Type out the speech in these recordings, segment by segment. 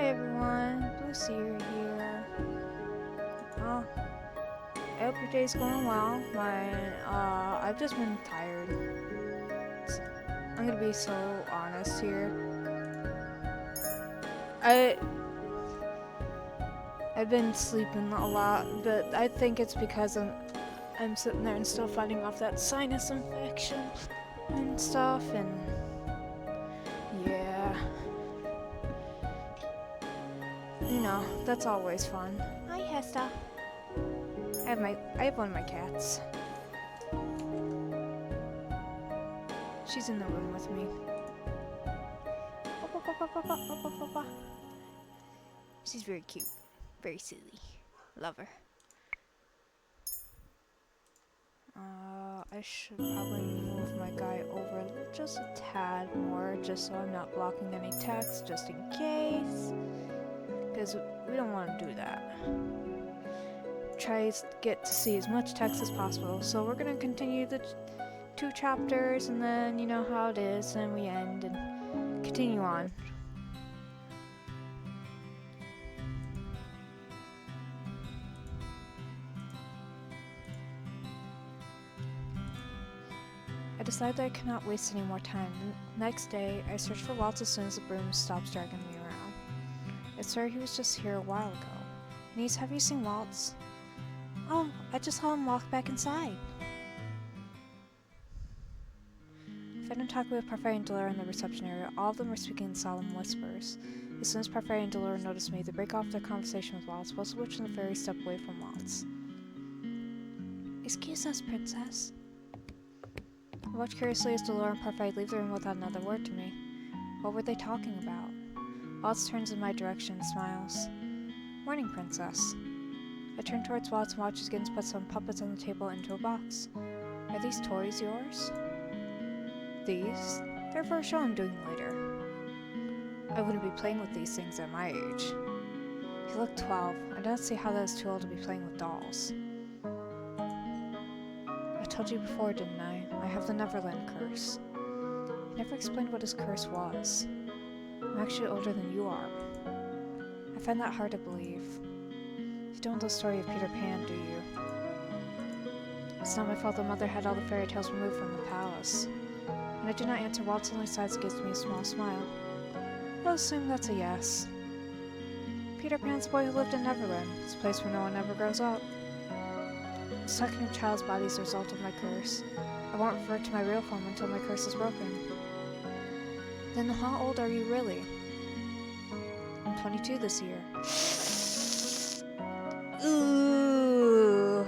Hi everyone, Lucy here. Oh, I hope your day's going well. I've just been tired. I'm gonna be so honest here. I I've been sleeping a lot, but I think it's because I'm sitting there and still fighting off that sinus infection and stuff, and yeah, that's always fun. Hi Hesta. I have one of my cats. She's in the room with me. She's very cute. Very silly. Love her. I should probably move my guy over just a tad more, just so I'm not blocking any text, just in case. Because we don't want to do that. Try to get to see as much text as possible. So we're going to continue the 2 chapters, and then you know how it is, and we end and continue on. I decided that I could not waste any more time. The next day, I searched for Waltz as soon as the broom stopped dragging me around. I swear he was just here a while ago. Niece, have you seen Waltz? Oh, I just saw him walk back inside. I found him talking with Parfait and Delora in the reception area. All of them were speaking in solemn whispers. As soon as Parfait and Delora noticed me, they break off their conversation with Waltz, both of which and the fairy step away from Waltz. Excuse us, princess. I watched curiously as Delora and Parfait leave the room without another word to me. What were they talking about? Waltz turns in my direction and smiles. Morning, princess. I turn towards Waltz and watch as Gibbons puts some puppets on the table into a box. Are these toys yours? These? They're for a show I'm doing later. I wouldn't be playing with these things at my age. You look 12. I don't see how that is too old to be playing with dolls. I told you before, didn't I? I have the Neverland curse. He never explained what his curse was. I'm actually older than you are. I find that hard to believe. You don't know the story of Peter Pan, do you? It's not my fault the mother had all the fairy tales removed from the palace. When I do not answer, Waltz only sighs and gives me a small smile. I'll assume that's a yes. Peter Pan's the boy who lived in Neverland. It's a place where no one ever grows up. Stuck in a child's body is the result of my curse. I won't revert to my real form until my curse is broken. Then how old are you really? I'm 22 this year. Ooh.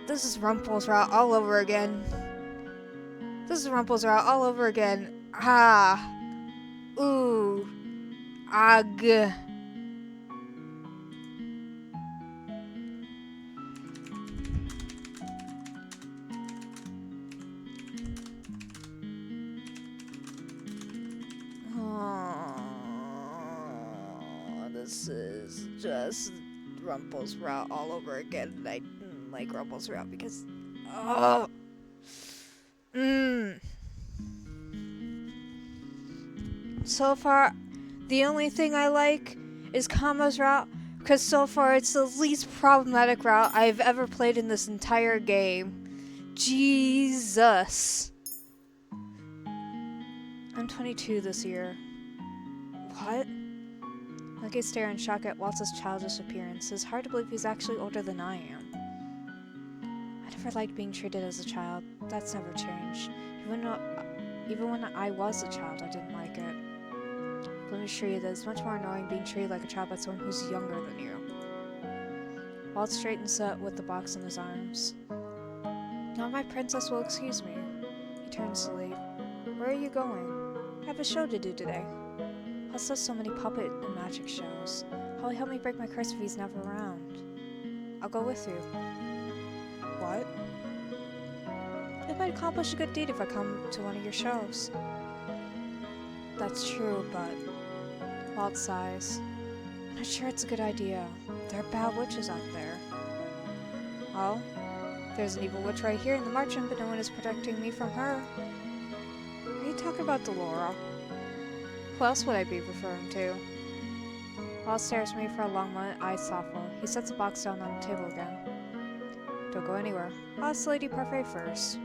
This is Rumple's route all over again. This is Rumple's route all over again. Ah. Ooh. Ugh. This is just Rumple's route all over again. I didn't like Rumple's route because... So far, the only thing I like is Kama's route, because so far it's the least problematic route I've ever played in this entire game. Jesus. I'm 22 this year. What? I could stare in shock at Waltz's childish appearance. It's hard to believe he's actually older than I am. I never liked being treated as a child. That's never changed. Even when I was a child, I didn't like it. But let me assure you that it's much more annoying being treated like a child by someone who's younger than you. Waltz straightens up with the box in his arms. Now my princess will excuse me. He turns to leave. Where are you going? I have a show to do today. Plus does so many puppet and magic shows. How will he help me break my curse if he's never around? I'll go with you. What? It might accomplish a good deed if I come to one of your shows. That's true, but... Waltz sighs. I'm not sure it's a good idea. There are bad witches out there. Oh? There's an evil witch right here in the march room, but no one is protecting me from her. Are you talking about Delora? Who else would I be referring to? Waltz stares at me for a long moment, eyes thoughtful. He sets the box down on the table again. Don't go anywhere. I'll ask Lady Parfait first.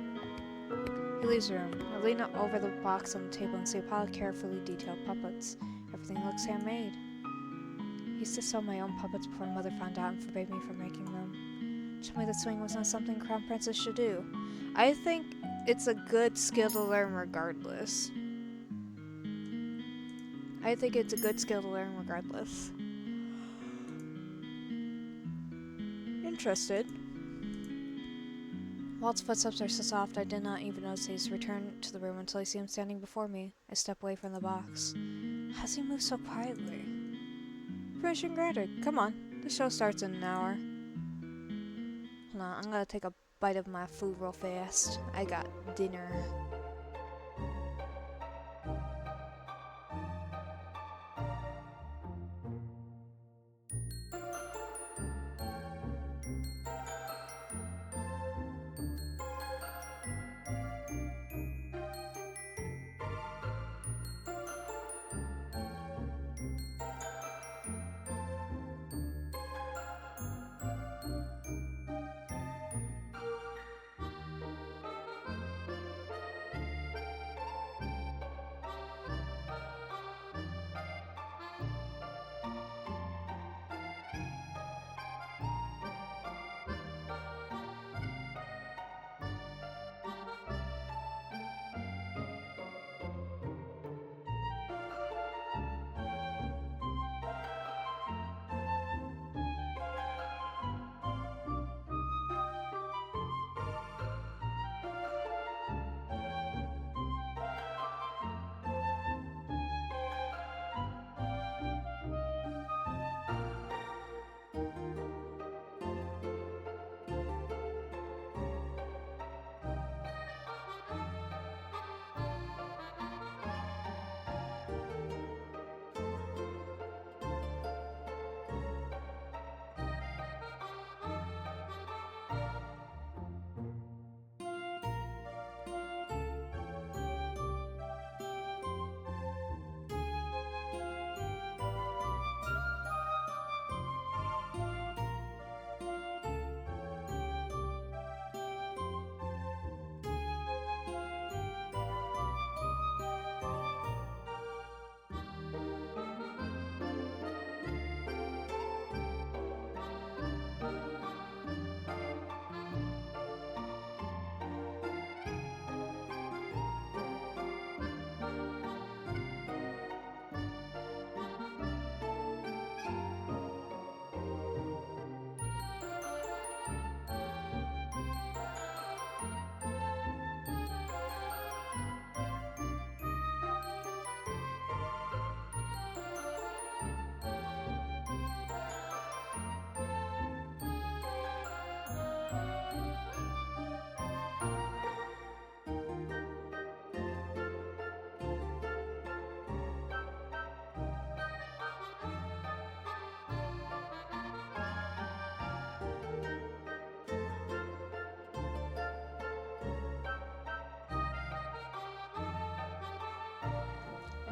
He leaves the room. I lean over the box on the table and see a pile of carefully detailed puppets. Everything looks handmade. I used to sew my own puppets before Mother found out and forbade me from making them. She told me that sewing was not something Crown Princess should do. I think it's a good skill to learn regardless. Interested? Walt's footsteps are so soft I did not even notice he's returned to the room until I see him standing before me. I step away from the box. How does he move so quietly? Permission granted. Come on. The show starts in an hour. Hold on, I'm gonna take a bite of my food real fast. I got dinner.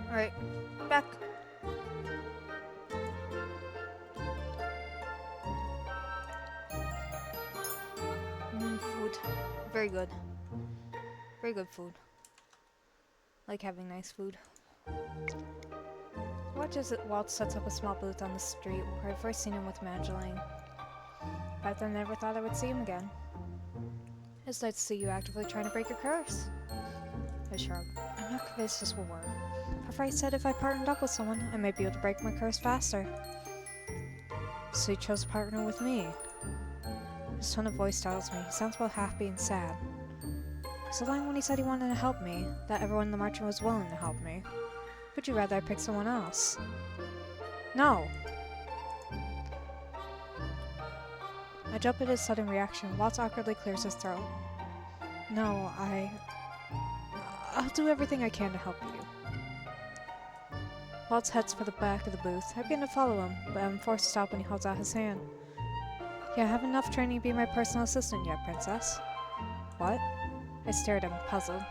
Alright, back. Food. Very good. Very good food. Like having nice food. Watch as Waltz sets up a small booth on the street where I'd first seen him with Magdalene. Back then I never thought I would see him again. It's nice to see you actively trying to break your curse. I shrugged. I'm not convinced this will work. Afraid said if I partnered up with someone, I might be able to break my curse faster. So he chose to partner with me. His tone of voice startles me. He sounds both happy and sad. So lying when he said he wanted to help me, that everyone in the marching was willing to help me. Would you rather I pick someone else? No! I jump at his sudden reaction. Waltz awkwardly clears his throat. No, I'll do everything I can to help you. Waltz heads for the back of the booth. I begin to follow him, but I'm forced to stop when he holds out his hand. Yeah, I have enough training to be my personal assistant yet, Princess. What? I stared at him, puzzled.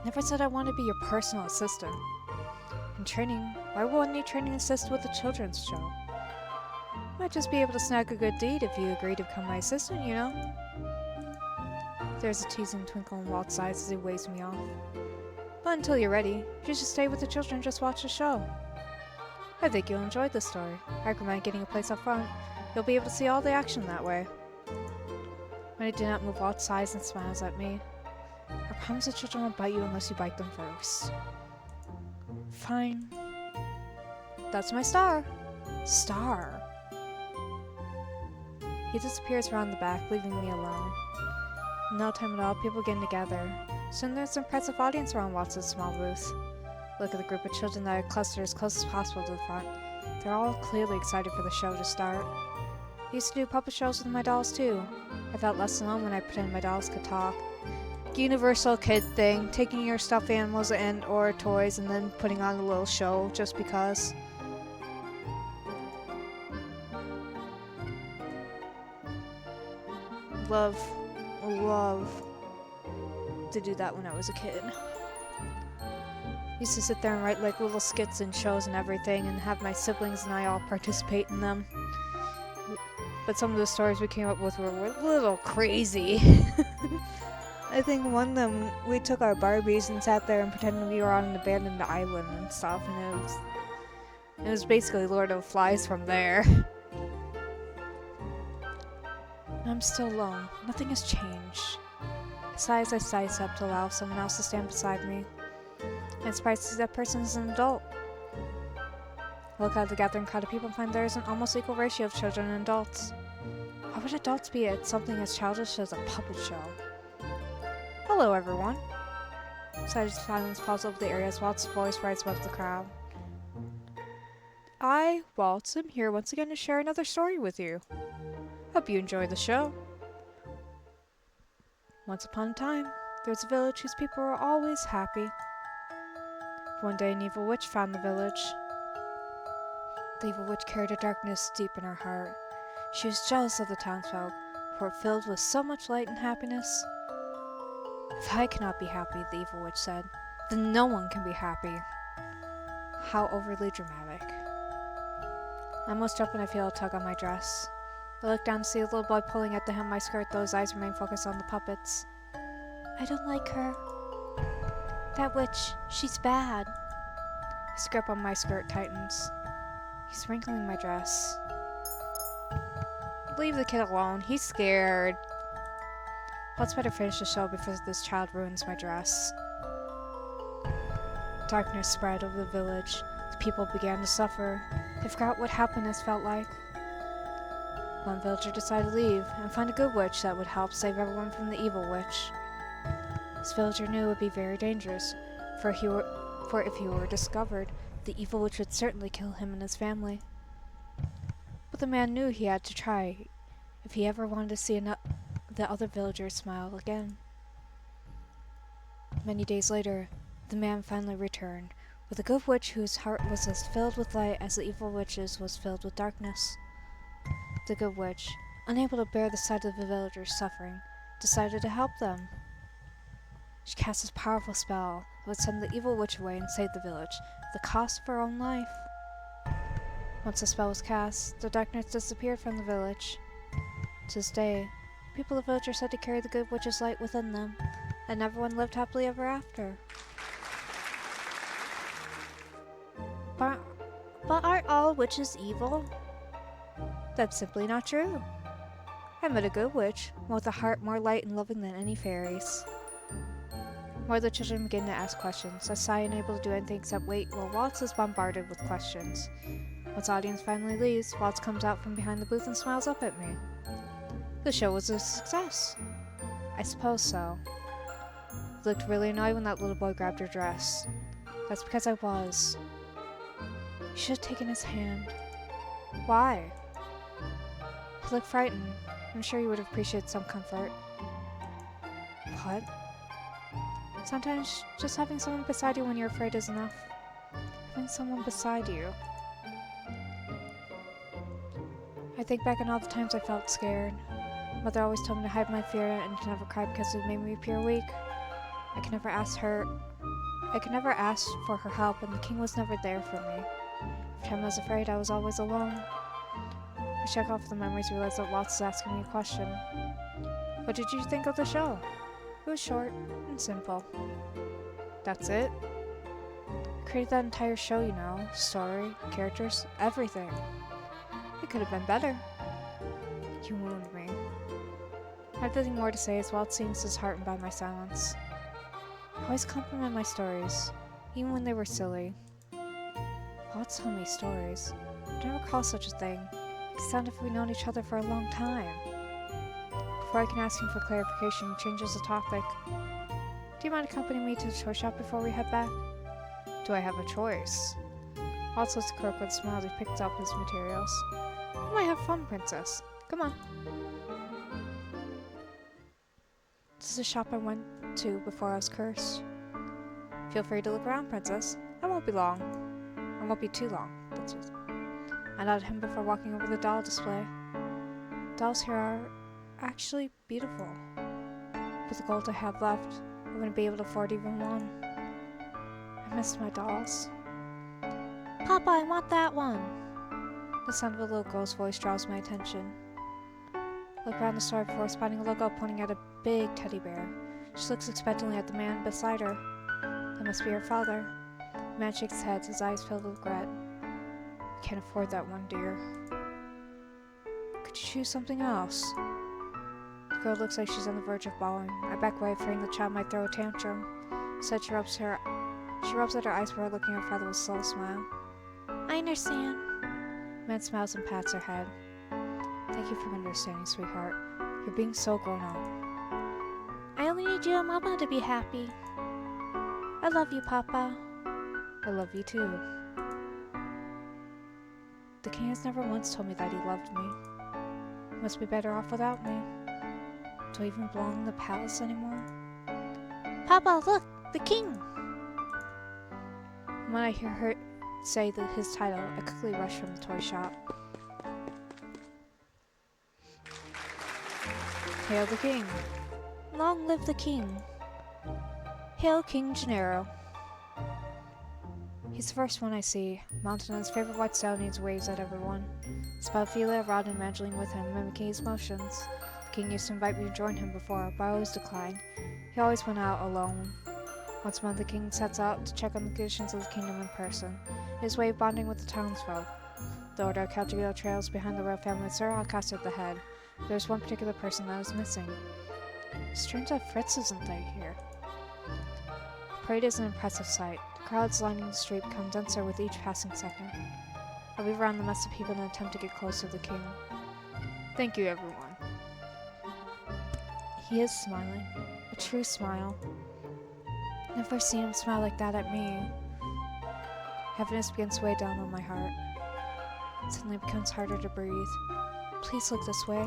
Never said I wanted to be your personal assistant. And training? Why wouldn't need training assist with a children's show? Might just be able to snag a good deed if you agree to become my assistant, you know? There's a teasing twinkle in Walt's eyes as he waves me off. But until you're ready, you should stay with the children and just watch the show. I think you'll enjoy the story. I recommend getting a place up front. You'll be able to see all the action that way. When I do not move, Walt sighs and smiles at me. I promise the children won't bite you unless you bite them first. Fine. That's my star. Star. He disappears around the back, leaving me alone. In no time at all, people begin to gather. Soon there's an impressive audience around Waltz's small booth. Look at the group of children that are clustered as close as possible to the front. They're all clearly excited for the show to start. I used to do puppet shows with my dolls too. I felt less alone when I pretended my dolls could talk. Universal kid thing, taking your stuffed animals and or toys and then putting on a little show just because. Love to do that when I was a kid. Used to sit there and write like little skits and shows and everything and have my siblings and I all participate in them. But some of the stories we came up with were a little crazy. I think one of them, we took our Barbies and sat there and pretended we were on an abandoned island and stuff, and it was basically Lord of the Flies from there. I'm still alone. Nothing has changed. I sigh as I size up to allow someone else to stand beside me. I'm surprised to see that person is an adult. I look out at the gathering crowd of people and find there is an almost equal ratio of children and adults. Why would adults be at something as childish as a puppet show? Hello, everyone. Excited silence falls over the area as Waltz's voice rises above the crowd. I, Waltz, am here once again to share another story with you. Hope you enjoy the show. Once upon a time, there was a village whose people were always happy. One day, an evil witch found the village. The evil witch carried a darkness deep in her heart. She was jealous of the townsfolk, who were filled with so much light and happiness. If I cannot be happy, the evil witch said, then no one can be happy. How overly dramatic. I almost jump when I feel a tug on my dress. I look down to see a little boy pulling at the hem of my skirt, though his eyes remain focused on the puppets. I don't like her. That witch, she's bad. His grip on my skirt tightens. He's wrinkling my dress. Leave the kid alone, he's scared. Let's better finish the show before this child ruins my dress. Darkness spread over the village. The people began to suffer. They forgot what happiness felt like. One villager decided to leave and find a good witch that would help save everyone from the evil witch. This villager knew it would be very dangerous, for if he were discovered, the evil witch would certainly kill him and his family. But the man knew he had to try if he ever wanted to see the other villagers smile again. Many days later, the man finally returned, with a good witch whose heart was as filled with light as the evil witch's was filled with darkness. The good witch, unable to bear the sight of the villagers suffering, decided to help them. She cast a powerful spell that would send the evil witch away and save the village, at the cost of her own life. Once the spell was cast, the darkness disappeared from the village. To this day, people of the village are said to carry the good witch's light within them, and everyone lived happily ever after. But aren't all witches evil? That's simply not true. I met a good witch, one with a heart more light and loving than any fairies. More of the children begin to ask questions. I sigh, unable to do anything except wait while Waltz is bombarded with questions. Once the audience finally leaves, Waltz comes out from behind the booth and smiles up at me. The show was a success. I suppose so. He looked really annoyed when that little boy grabbed her dress. That's because I was. You should have taken his hand. Why? He looked frightened. I'm sure you would have appreciated some comfort. What? Sometimes just having someone beside you when you're afraid is enough. Having someone beside you. I think back on all the times I felt scared. Mother always told me to hide my fear and to never cry because it made me appear weak. I could never ask her I could never ask for her help, and the king was never there for me. Every time I was afraid, I was always alone. I check off the memories, realize that Waltz is asking me a question. What did you think of the show? It was short and simple. That's it? I created that entire show, you know. Story, characters, everything. It could have been better. You wound me. I had nothing more to say as Waltz seems disheartened by my silence. I always compliment my stories, even when they were silly. Waltz told me stories. I don't recall such a thing. It sounded like we've known each other for a long time. Before I can ask him for clarification, he changes the topic. Do you mind accompanying me to the toy shop before we head back? Do I have a choice? Waltz looks at Croak with a smile as he picks up his materials. We might have fun, princess. Come on. This is a shop I went to before I was cursed. Feel free to look around, princess. I won't be long. I won't be too long. That's just... I nodded him before walking over the doll display. Dolls here are actually beautiful. With the gold I have left, I wouldn't be able to afford even one. I miss my dolls. Papa, I want that one! The sound of a little girl's voice draws my attention. I look around the store before spotting a little girl pointing at a big teddy bear. She looks expectantly at the man beside her. That must be her father. The man shakes his head, his eyes filled with regret. I can't afford that one, dear. Could you choose something else? The girl looks like she's on the verge of bawling. I back away, fearing the child might throw a tantrum. Instead, she rubs at her eyes before looking at her father with a slow smile. I understand. The man smiles and pats her head. Thank you for understanding, sweetheart. You're being so grown up. I only need you and Mama to be happy. I love you, Papa. I love you too. The king has never once told me that he loved me. He must be better off without me. Do I even belong in the palace anymore? Papa, look! The king! When I hear her say his title, I quickly rush from the toy shop. Hail the king! Long live the king! Hail King Gennaro! He's the first one I see, mounted on his favorite white stallion, waves at everyone. Spalfila, Rod, and Evangeline with him, mimicking his motions. The king used to invite me to join him before, but I always declined. He always went out alone. Once a month, the king sets out to check on the conditions of the kingdom in person. His way of bonding with the townsfolk. The order of Calgado trails behind the royal family with Sir Alcast at the head. There's one particular person that was missing. Strange that Fritz isn't here. The parade is an impressive sight. The crowds lining the street become denser with each passing second. I weave around the mess of people in an attempt to get close to the king. Thank you, everyone. He is smiling. A true smile. Never seen him smile like that at me. Heaviness begins to weigh down on my heart. Suddenly it becomes harder to breathe. Please look this way.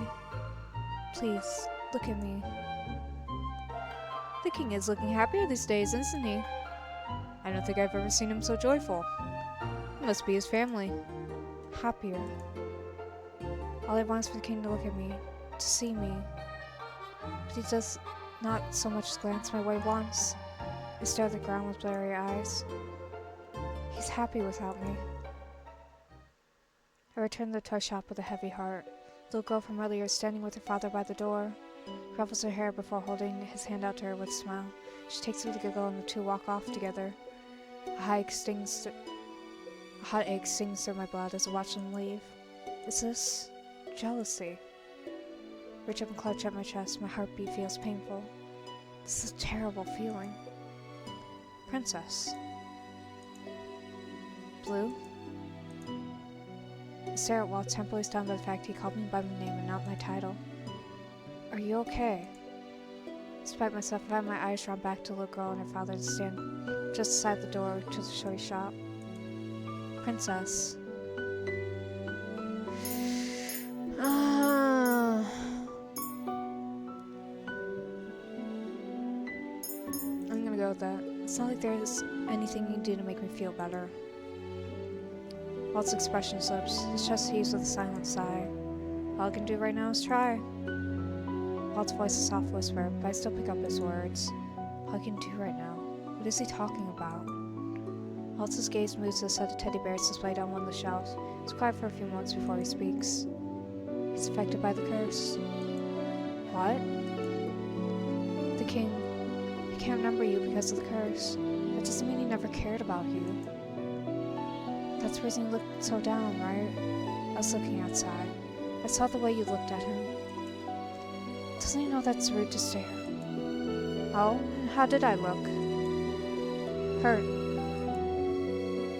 Please, look at me. The king is looking happier these days, isn't he? I don't think I've ever seen him so joyful. It must be his family. Happier. All I want is for the king to look at me, to see me. But he does not so much as glance my way once. I stare at the ground with blurry eyes. He's happy without me. I return to the toy shop with a heavy heart. The little girl from earlier is standing with her father by the door. He ruffles her hair before holding his hand out to her with a smile. She takes it with a giggle and the two walk off together. A hot ache stings through my blood as I watch them leave. Is this jealousy? Reach up and clutch at my chest. My heartbeat feels painful. This is a terrible feeling. Princess. Blue? I stare at Waltz, temporarily stunned by the fact he called me by my name and not my title. Are you okay? Despite myself, I have my eyes drawn back to the little girl and her father to stand just beside the door to the toy shop. Princess. I'm gonna go with that. It's not like there's anything you can do to make me feel better. Waltz's expression slips, his chest heaves with a silent sigh. All I can do right now is try. Waltz's voice is a soft whisper, but I still pick up his words. All I can do right now? What is he talking about? Waltz's gaze moves to a set of teddy bears displayed on one of the shelves. He's quiet for a few moments before he speaks. He's affected by the curse. What? The king. He can't remember you because of the curse. That doesn't mean he never cared about you. That's the reason you looked so down, right? I was looking outside. I saw the way you looked at him. Doesn't he know that's rude to stare? Oh, and how did I look? Hurt.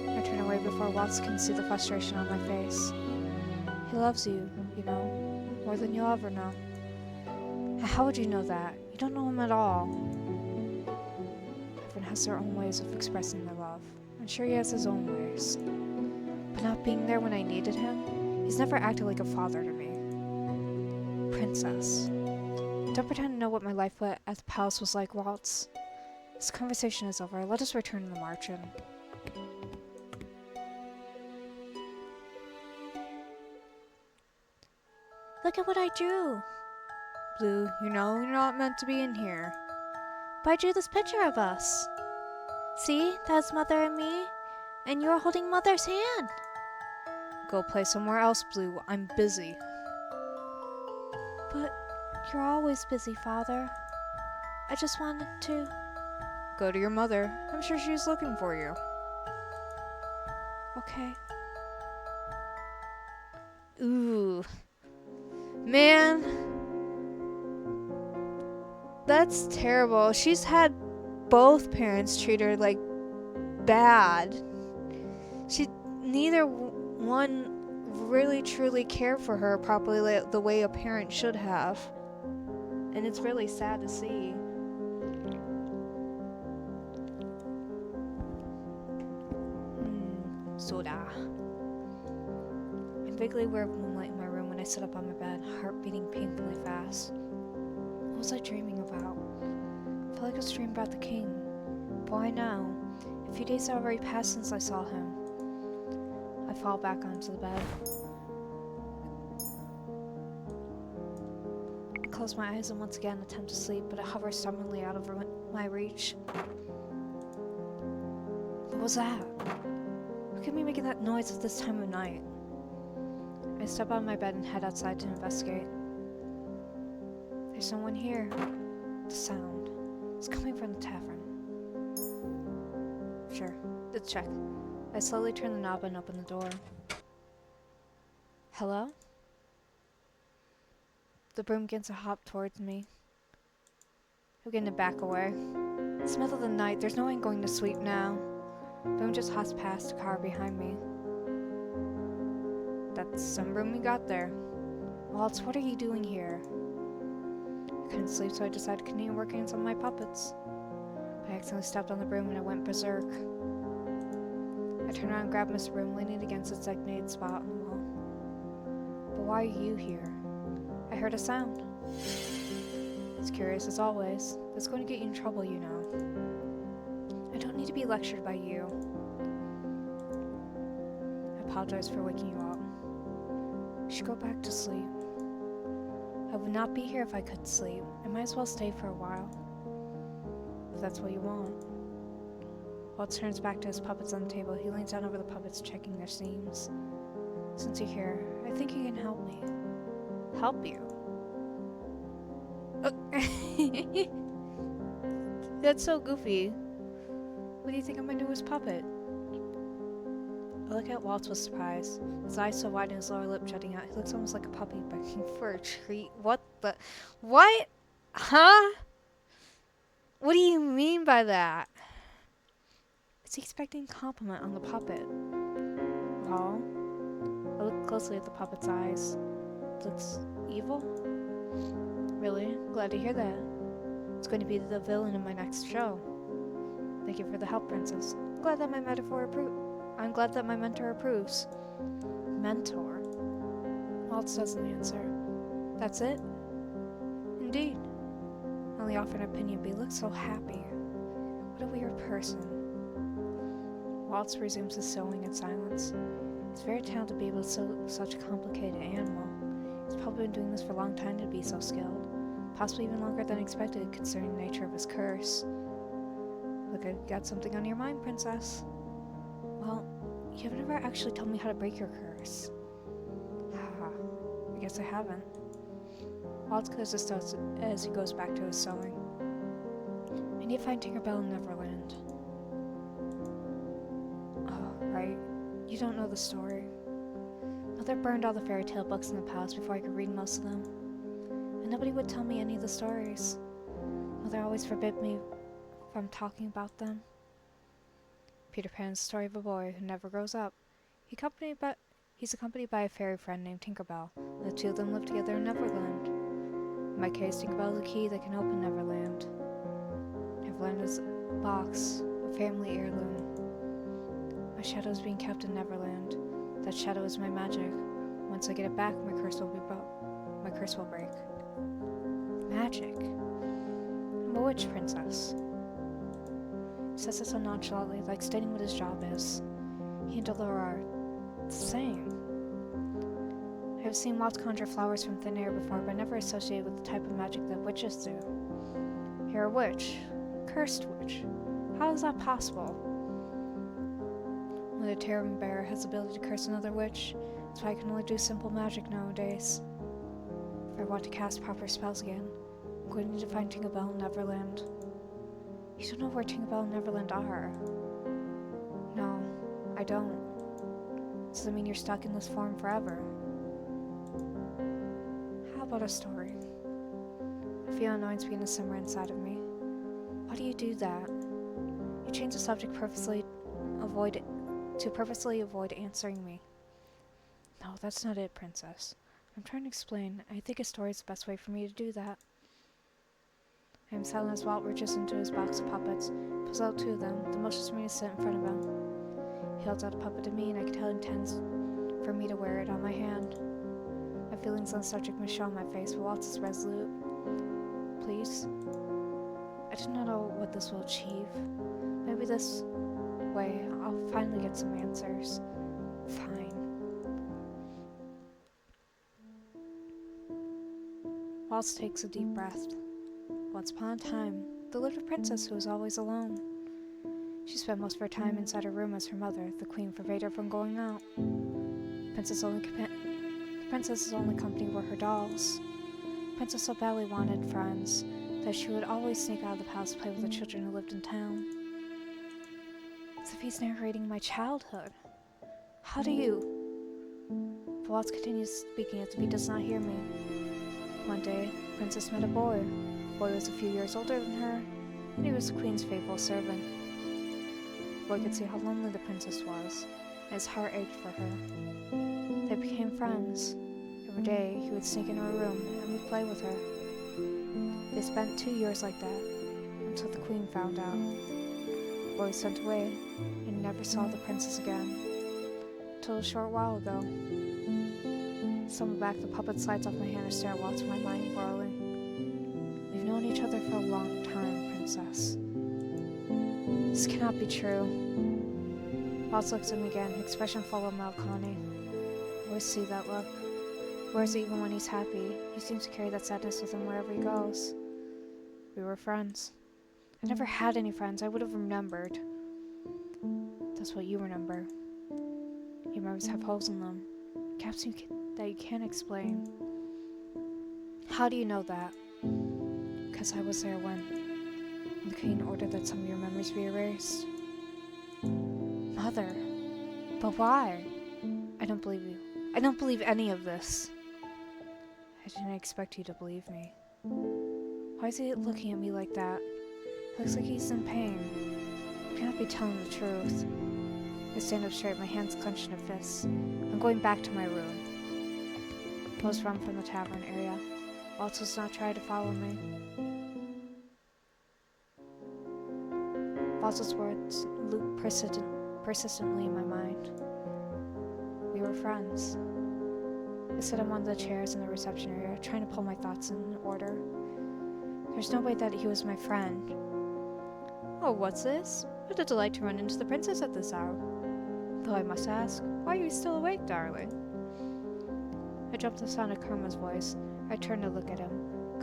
I turn away before Waltz can see the frustration on my face. He loves you, you know, more than you'll ever know. How would you know that? You don't know him at all. Everyone has their own ways of expressing their love. I'm sure he has his own ways. But not being there when I needed him, he's never acted like a father to me. Princess. Don't pretend to know what my life at the palace was like, Waltz. This conversation is over. Let us return to the march-in. Look at what I drew. Blue, you know you're not meant to be in here. But I drew this picture of us. See, that's Mother and me, and you're holding Mother's hand. Go play somewhere else, Blue. I'm busy. But you're always busy, Father. I just wanted to... Go to your mother. I'm sure she's looking for you. Okay. Ooh. Man. That's terrible. She's had both parents treat her like bad. Neither one really truly cared for her properly like the way a parent should have. And it's really sad to see. Soda. I'm vaguely aware of moonlight in my room when I sit up on my bed, heart beating painfully fast. What was I dreaming about? I felt like I was dreaming about the king. But why now? A few days had already passed since I saw him. I fall back onto the bed. I close my eyes and once again attempt to sleep, but it hovers stubbornly out of my reach. What was that? Who could be making that noise at this time of night? I step out of my bed and head outside to investigate. There's no one here. The sound is coming from the tavern. Sure, let's check. I slowly turn the knob and open the door. Hello? The broom begins to hop towards me. I'm going to back away. It's the middle of the night. There's no way I'm going to sleep now. Broom just hops past a car behind me. That's some broom we got there. Waltz, what are you doing here? I couldn't sleep, so I decided to continue working on some of my puppets. I accidentally stepped on the broom and I went berserk. I turned around and grabbed Mr. Broom, leaning against its designated spot on the wall. But why are you here? I heard a sound. It's curious as always. That's going to get you in trouble, you know. I don't need to be lectured by you. I apologize for waking you up. You should go back to sleep. I would not be here if I could sleep. I might as well stay for a while. If that's what you want. Waltz turns back to his puppets on the table. He leans down over the puppets, checking their seams. Since you're here, I think you can help me. Help you? That's so goofy. What do you think I'm gonna do with his puppet? I look at Waltz with surprise. His eyes so wide and his lower lip jutting out. He looks almost like a puppy begging for a treat. What the? What? Huh? What do you mean by that? Is he expecting a compliment on the puppet? Well, I look closely at the puppet's eyes. It looks evil? Really? Glad to hear that. It's going to be the villain in my next show. Thank you for the help, Princess. I'm glad that my mentor approves. Mentor? Waltz doesn't answer. That's it? Indeed. I only offered an opinion, but he looks so happy. What a weird person. Waltz resumes his sewing in silence. He's very talented to be able to sew such a complicated animal. He's probably been doing this for a long time to be so skilled. Possibly even longer than expected, considering the nature of his curse. Look, I got something on your mind, Princess. Well, you've never actually told me how to break your curse. Haha, I guess I haven't. Waltz clears his throat as he goes back to his sewing. I need to find Tinkerbell in Neverland. Oh, right. You don't know the story. Mother burned all the fairy tale books in the palace before I could read most of them. And nobody would tell me any of the stories. Mother always forbid me from talking about them. Peter Pan's the story of a boy who never grows up. He's accompanied by a fairy friend named Tinkerbell, and the two of them live together in Neverland. In my case, Tinkerbell is a key that can open Neverland. Neverland is a box, a family heirloom. My shadow is being kept in Neverland. That shadow is my magic. Once I get it back, my curse will break. Magic? I'm a witch princess. He says it so nonchalantly, like stating what his job is. He and Delora are the same. I have seen Waltz conjure flowers from thin air before, but never associated with the type of magic that witches do. You're a witch. Cursed witch. How is that possible? Only a Terran Bear has the ability to curse another witch. That's why I can only do simple magic nowadays. If I want to cast proper spells again, I'm going to need to find Tinkerbell in Neverland. You don't know where Tinkerbell and Neverland are. No, I don't. Does that mean you're stuck in this form forever? How about a story? I feel annoyance begin to simmer inside of me. Why do you do that? You change the subject to purposely avoid answering me. No, that's not it, Princess. I'm trying to explain. I think a story is the best way for me to do that. I am silent as Walt reaches into his box of puppets, pulls out two of them, then motions me to sit in front of him. He holds out a puppet to me, and I can tell he intends for me to wear it on my hand. My feelings on the subject may show on my face, but Waltz is resolute. Please? I do not know what this will achieve. Maybe this way I'll finally get some answers. Fine. Waltz takes a deep breath. Once upon a time, there lived a princess who was always alone. She spent most of her time inside her room as her mother, the queen, forbade her from going out. The princess's only company were her dolls. The princess so badly wanted friends that she would always sneak out of the palace to play with the children who lived in town. As if he's narrating my childhood. How do you... But Waltz continues speaking as if he does not hear me. One day, the princess met a boy. The boy was a few years older than her, and he was the queen's faithful servant. The boy could see how lonely the princess was, and his heart ached for her. They became friends. Every day, he would sneak into her room and would play with her. They spent 2 years like that, until the queen found out. The boy was sent away, and he never saw the princess again. Until a short while ago. Stumbled back, the puppet slides off my hand and stare at Waltz with my mind whirling. We've known each other for a long time, princess. This cannot be true. Waltz looks at me again, expression full of melancholy. I always see that look. Whereas even when he's happy, he seems to carry that sadness with him wherever he goes. We were friends. I never had any friends. I would have remembered. That's what you remember. Your memories have holes in them. Gaps that you can't explain. How do you know that? Because I was there when the queen ordered that some of your memories be erased. Mother. But why? I don't believe you. I don't believe any of this. I didn't expect you to believe me. Why is he looking at me like that? It looks like he's in pain. I cannot be telling the truth. I stand up straight, my hands clenched in a fist. I'm going back to my room. Most run from the tavern area. Waltz does not try to follow me. Waltz's words loop persistently in my mind. We were friends. I sit on one of the chairs in the reception area, trying to pull my thoughts in order. There's no way that he was my friend. Oh, what's this? What a delight to run into the princess at this hour. Though I must ask, why are you still awake, darling? I jumped at the sound of Karma's voice. I turned to look at him.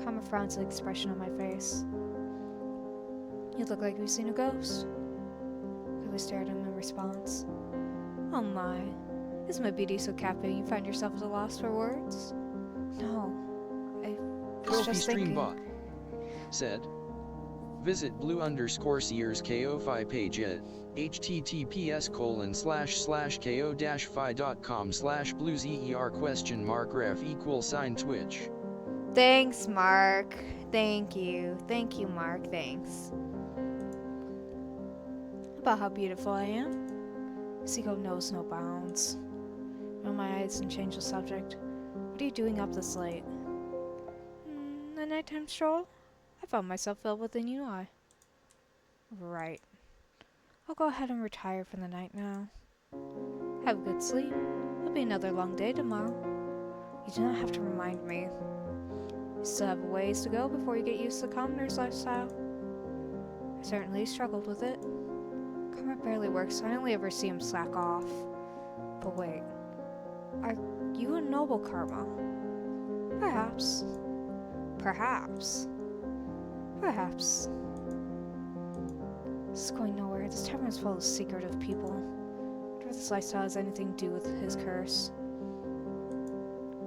Karma frowns the expression on my face. You look like you've seen a ghost. I stared at him in response. Oh my. Is my beauty so captivating you find yourself at a loss for words? No. I was Kofi just thinking. Streambot said, visit blue_sears ko-fi page at https://ko-fi.com/blueser?ref=twitch. Thanks, Mark. Thank you. Thank you, Mark. Thanks. About how beautiful I am? Seiko knows no bounds. Roll my eyes and change the subject. What are you doing up this late? A nighttime stroll? I found myself filled with a new eye. Right. I'll go ahead and retire for the night now. Have a good sleep. It'll be another long day tomorrow. You do not have to remind me. You still have a ways to go before you get used to the commoner's lifestyle. I certainly struggled with it. Karma barely works, so I only ever see him slack off. But wait, are you a noble Karma? Perhaps. Perhaps. Perhaps. This is going nowhere. This tavern is full of secretive people. I wonder if this lifestyle has anything to do with his curse.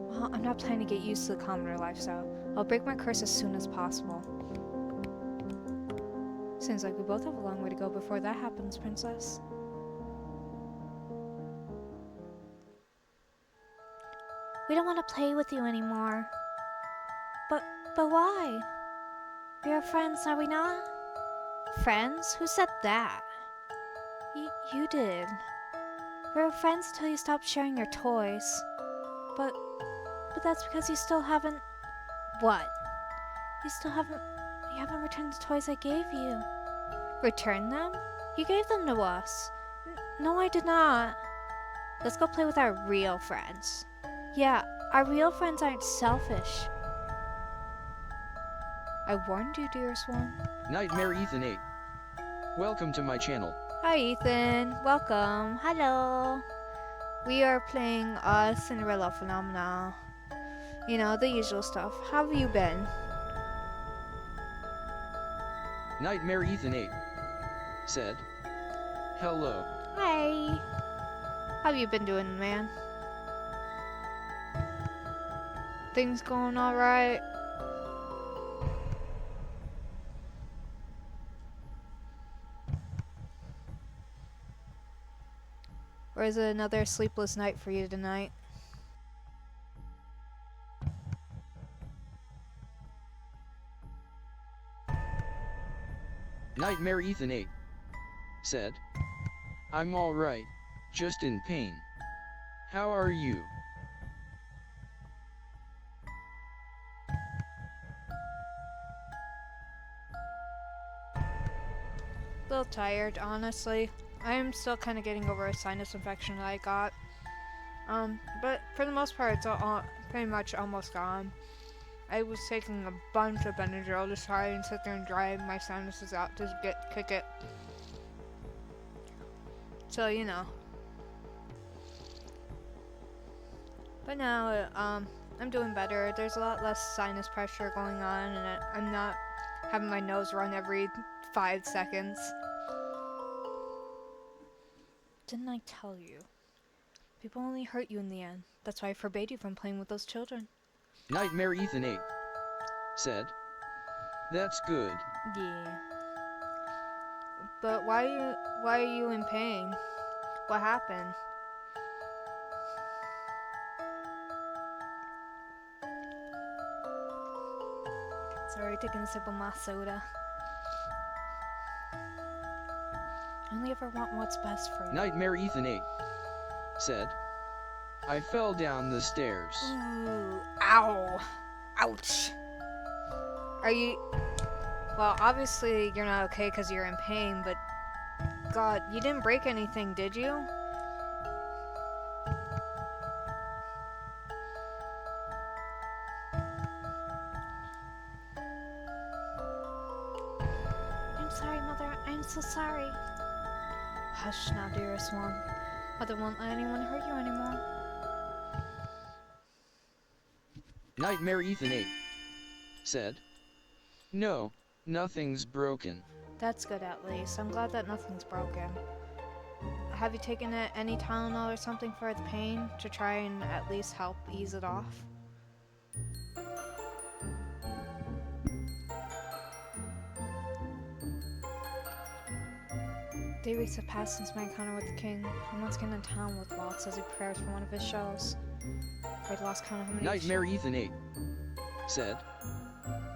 Well, I'm not planning to get used to the commoner lifestyle. I'll break my curse as soon as possible. Seems like we both have a long way to go before that happens, Princess. We don't want to play with you anymore. But why? We are friends, are we not? Friends? Who said that? You did. We were friends until you stopped sharing your toys. But that's because you still haven't... What? You haven't returned the toys I gave you. Returned them? You gave them to us. No, I did not. Let's go play with our real friends. Yeah, our real friends aren't selfish. I warned you, dearest one. Nightmare Ethan 8. Welcome to my channel. Hi, Ethan. Welcome. Hello. We are playing Cinderella Phenomena. You know, the usual stuff. How have you been? Nightmare Ethan 8 said, hello. Hi. How have you been doing, man? Things going alright? Or is it another sleepless night for you tonight? Nightmare Ethan 8 said, I'm alright, just in pain. How are you? A little tired, honestly. I'm still kind of getting over a sinus infection that I got. But for the most part, it's all pretty much almost gone. I was taking a bunch of Benadryl to try and sit there and dry my sinuses out to kick it. So, you know. But now, I'm doing better. There's a lot less sinus pressure going on, and I'm not having my nose run every 5 seconds. Didn't I tell you? People only hurt you in the end. That's why I forbade you from playing with those children. Nightmare Ethan 8 said, that's good. Yeah. But why are you in pain? What happened? Sorry, taking a sip of my soda. I only ever want what's best for you. Nightmare Ethan 8 said, I fell down the stairs. Ooh, ow. Ouch. Are you... Well, obviously you're not okay because you're in pain, but... God, you didn't break anything, did you? I'm sorry, Mother. I'm so sorry. Hush now, dearest one. Mother won't let anyone hurt you anymore. Nightmare Ethan 8 said, no, nothing's broken. That's good at least. I'm glad that nothing's broken. have you taken any Tylenol or something for the pain to try and at least help ease it off? Day weeks have passed since my encounter with the king. I'm once again in town with Waltz as he prepares for one of his shows. I'd lost count of how many. Nightmare Ethan 8 said,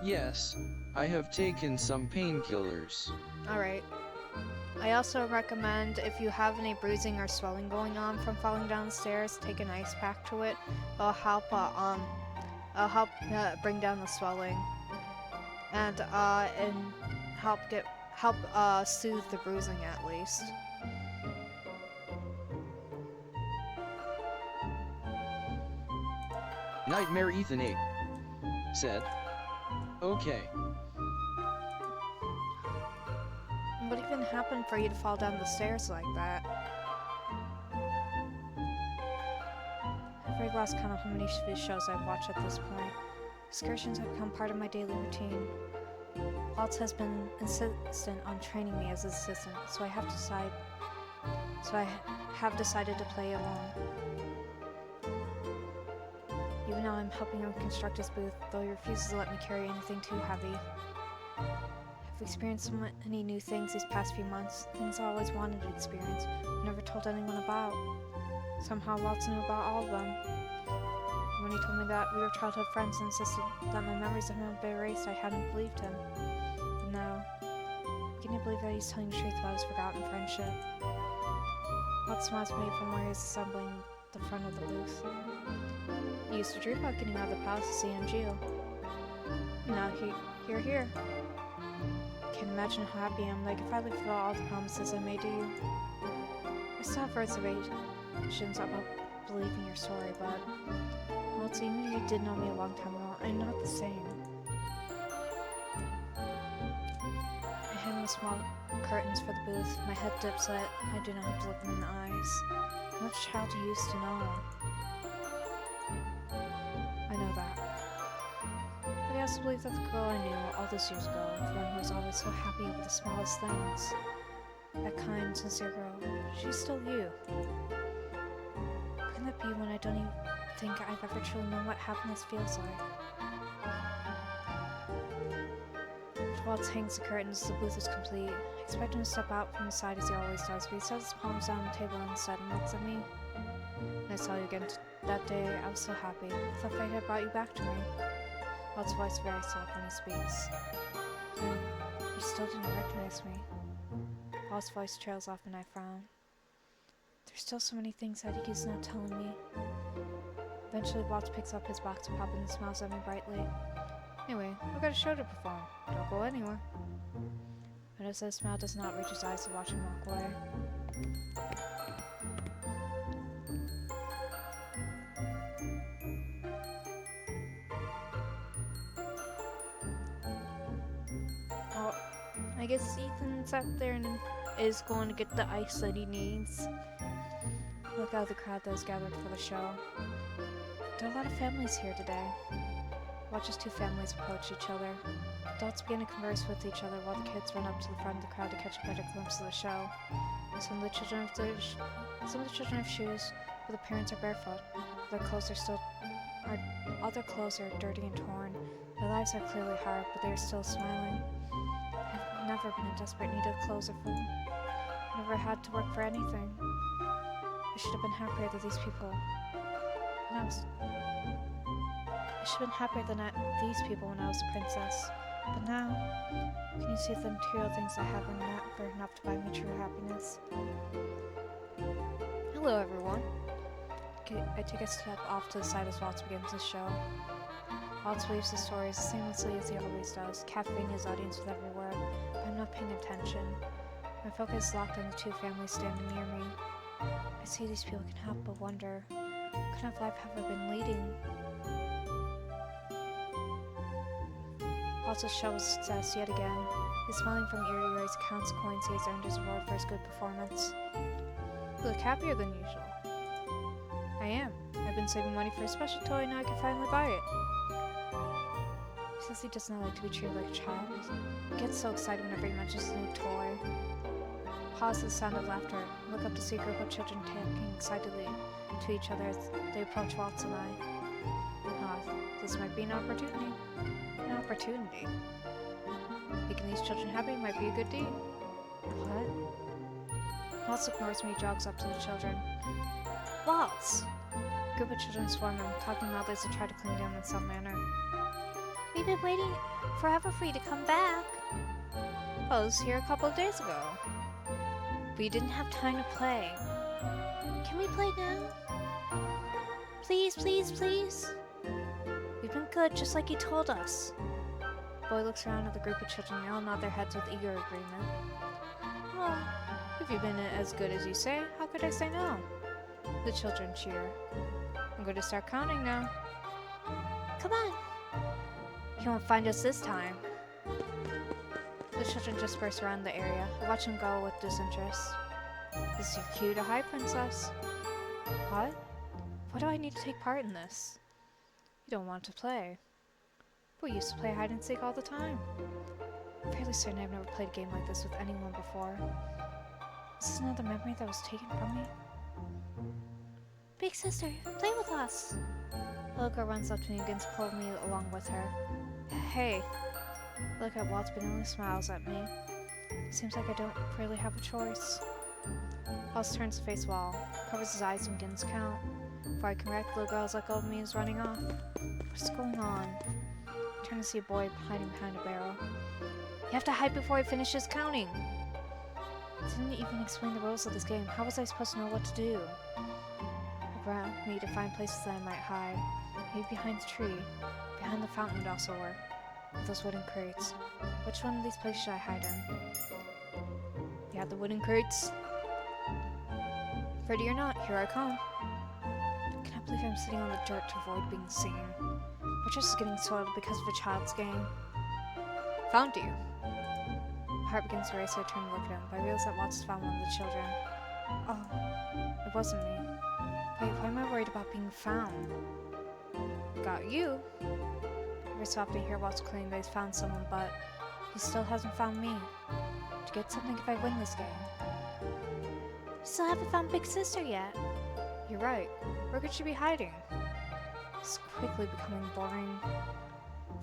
"Yes, I have taken some painkillers." Alright. I also recommend if you have any bruising or swelling going on from falling down the stairs, take an ice pack to it. It'll help bring down the swelling and help soothe the bruising at least. Nightmare Ethan 8 said, "Okay." What even happened for you to fall down the stairs like that? I've already lost count of how many shows I've watched at this point. Excursions have become part of my daily routine. Waltz has been insistent on training me as his assistant, so I have decided to play along. Even now I'm helping him construct his booth, though he refuses to let me carry anything too heavy. I've experienced so many new things these past few months, things I always wanted to experience, but never told anyone about. Somehow Waltz knew about all of them. When he told me that we were childhood friends and insisted that my memories of him had been erased, I hadn't believed him. But now, I'm beginning to believe that he's telling the truth about his forgotten friendship. Waltz smiles at me from where he's assembling the front of the booth. He used to dream about getting out of the palace to see Angel. Now here. Can't imagine how happy I am, like if I lived for all the promises I made to you. I still have reservations about believing your story, but well, it's even if you did know me a long time ago, I'm not the same. I hand the small curtains for the booth. My head dips that I do not have to look them in the eyes. I'm not a child you used to know. I know that. But I also believe that the girl I knew all those years ago, the one who was always so happy over the smallest things, that kind, sincere girl, she's still you. Can that be when I don't even think I've ever truly known what happiness feels like? Waltz hangs the curtains, the booth is complete. I expect him to step out from the side as he always does, but he sets his palms down on the table instead and looks at me. And I saw you again that day. I was so happy. I thought fate had brought you back to me. Waltz's voice is very soft when he speaks. You still didn't recognize me. Waltz's voice trails off and I frown. There's still so many things that he's not telling me. Eventually, Waltz picks up his box of pop and smiles at me brightly. Anyway, I've got a show to perform. Don't go anywhere. But as his smile does not reach his eyes to watch him walk away. Well, I guess Ethan's up there and is going to get the ice that he needs. Look out the crowd that is gathered for the show. There are a lot of families here today. Watch as two families approach each other. Adults begin to converse with each other while the kids run up to the front of the crowd to catch a better glimpse of the show. Some of the children have shoes, but the parents are barefoot. All their clothes are dirty and torn. Their lives are clearly hard, but they are still smiling. I've never been in desperate need of clothes or food. I never had to work for anything. I should have been happier than these people. I should have been happier than these people when I was a princess. But now, can you see the material things I have are never enough to buy me true happiness? Hello, everyone. I take a step off to the side as Waltz begins his show. Waltz weaves his stories as seamlessly as he always does, captivating his audience with every word, but I'm not paying attention. My focus is locked on the two families standing near me. I see these people can help but wonder, what kind of life have I been leading? Waltz's show was a success yet again. He's smiling from ear to ear as he counts the coins he has earned his reward for his good performance. You look happier than usual. I am. I've been saving money for a special toy and now I can finally buy it. He says he does not like to be treated like a child. He gets so excited whenever he mentions a new toy. pause at the sound of laughter, and look up to see a group of children talking excitedly to each other as they approach Waltz and I. Ah, this might be an opportunity. An opportunity. Making these children happy might be a good deed. What? Waltz ignores me, jogs up to the children. Waltz! A group of children swarm him, talking loudly as they try to cling to him in some manner. We've been waiting forever for you to come back. I was here a couple of days ago. We didn't have time to play. Can we play now? Please, please, please. We've been good, just like you told us. The boy looks around at the group of children and they all nod their heads with eager agreement. Well, if you've been as good as you say, how could I say no? The children cheer. I'm going to start counting now. Come on. You won't find us this time. The children disperse around the area. I watch them go with disinterest. This is your cue to hide, princess. What? Why do I need to take part in this? You don't want to play. We used to play hide and seek all the time. I'm fairly certain I've never played a game like this with anyone before. Is this another memory that was taken from me? Big sister, play with us! The little girl runs up to me and begins to pull me along with her. Hey! Look at Waltz, but he only smiles at me. Seems like I don't really have a choice. Waltz turns to face wall, covers his eyes and begins to count. Before I can react, the little girl's let go of me and is running off. What's going on? I turn to see a boy hiding behind a barrel. You have to hide before he finishes counting! I didn't even explain the rules of this game. How was I supposed to know what to do? Look around me to find places that I might hide. Maybe behind the tree. Behind the fountain would also work. With those wooden crates. Which one of these places should I hide in? Yeah, the wooden crates. Ready or not, here I come. I cannot believe I'm sitting on the dirt to avoid being seen. My dress is getting soiled because of a child's game. Found you. My heart begins to race, so I turn to look at him, but I realize that Waltz found one of the children. Oh, it wasn't me. Wait, why am I worried about being found? Got you. Every so often I hear Waltz claim that he's found someone, but he still hasn't found me. To get something if I win this game. You still haven't found Big Sister yet. You're right. Where could she be hiding? It's quickly becoming boring.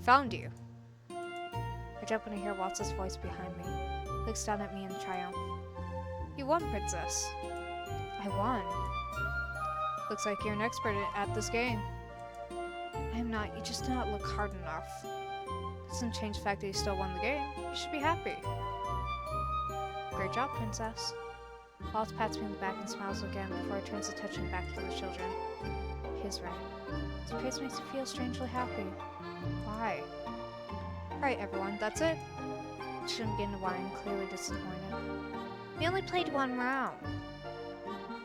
Found you. I jump when I hear Waltz's voice behind me. He looks down at me in triumph. You won, princess. I won. Looks like you're an expert at this game. I am not. You just did not look hard enough. It doesn't change the fact that you still won the game. You should be happy. Great job, princess. Waltz pats me on the back and smiles again before he turns attention back to the children. He is right. His praise makes me feel strangely happy. Why? Right, everyone, that's it. The children begin to whine, clearly disappointed. We only played one round.